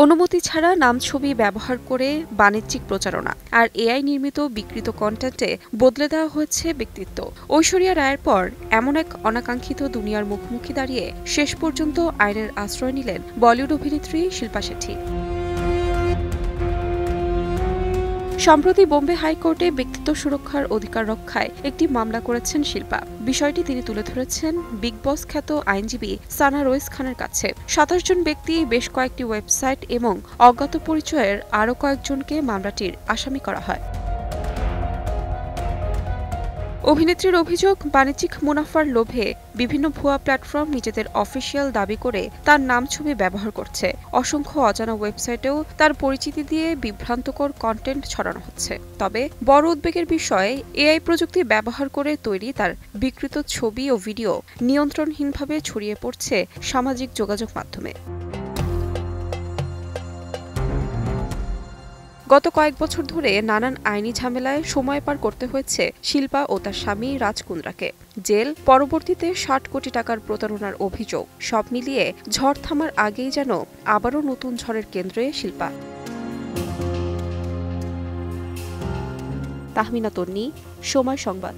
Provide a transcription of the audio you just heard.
অনুমতি ছাড়া নাম ছবি ব্যবহার করে বাণিজ্যিক প্রচারণা আর এআই নির্মিত বিকৃত কন্টেন্টে বদলে দেওয়া হয়েছে ব্যক্তিত্ব। ঐশ্বরিয়া রায়ের পর এমন এক অনাকাঙ্ক্ষিত দুনিয়ার মুখোমুখি দাঁড়িয়ে শেষ পর্যন্ত আইনের আশ্রয় নিলেন বলিউড অভিনেত্রী শিল্পা শেঠি। সম্প্রতি বোম্বে হাইকোর্টে ব্যক্তিত্ব সুরক্ষার অধিকার রক্ষায় একটি মামলা করেছেন শিল্পা। বিষয়টি তিনি তুলে ধরেছেন বিগ বস খ্যাত আইনজীবী সানা রইস খানের কাছে। ২৭ জন ব্যক্তি, বেশ কয়েকটি ওয়েবসাইট এবং অজ্ঞাত পরিচয়ের আরও কয়েকজনকে মামলাটির আসামি করা হয়। অভিনেত্রীর অভিযোগ, বাণিজ্যিক মুনাফার লোভে বিভিন্ন ভুয়া প্ল্যাটফর্ম নিজেদের অফিসিয়াল দাবি করে তার নাম ছবি ব্যবহার করছে। অসংখ্য অজানা ওয়েবসাইটেও তার পরিচিতি দিয়ে বিভ্রান্তকর কন্টেন্ট ছড়ানো হচ্ছে। তবে বড় উদ্বেগের বিষয়, এআই প্রযুক্তি ব্যবহার করে তৈরি তার বিকৃত ছবি ও ভিডিও নিয়ন্ত্রণহীনভাবে ছড়িয়ে পড়ছে সামাজিক যোগাযোগ মাধ্যমে। গত কয়েক বছর ধরে নানান আইনি ঝামেলায় সময় পার করতে হয়েছে শিল্পা ও তার স্বামী রাজ কুন্দ্রাকে। জেল, পরবর্তীতে ৬০ কোটি টাকার প্রতারণার অভিযোগ, সব মিলিয়ে ঝড় থামার আগেই যেন আবারও নতুন ঝড়ের কেন্দ্রে শিল্পা। তাহমিনা তন্নি, সময় সংবাদ।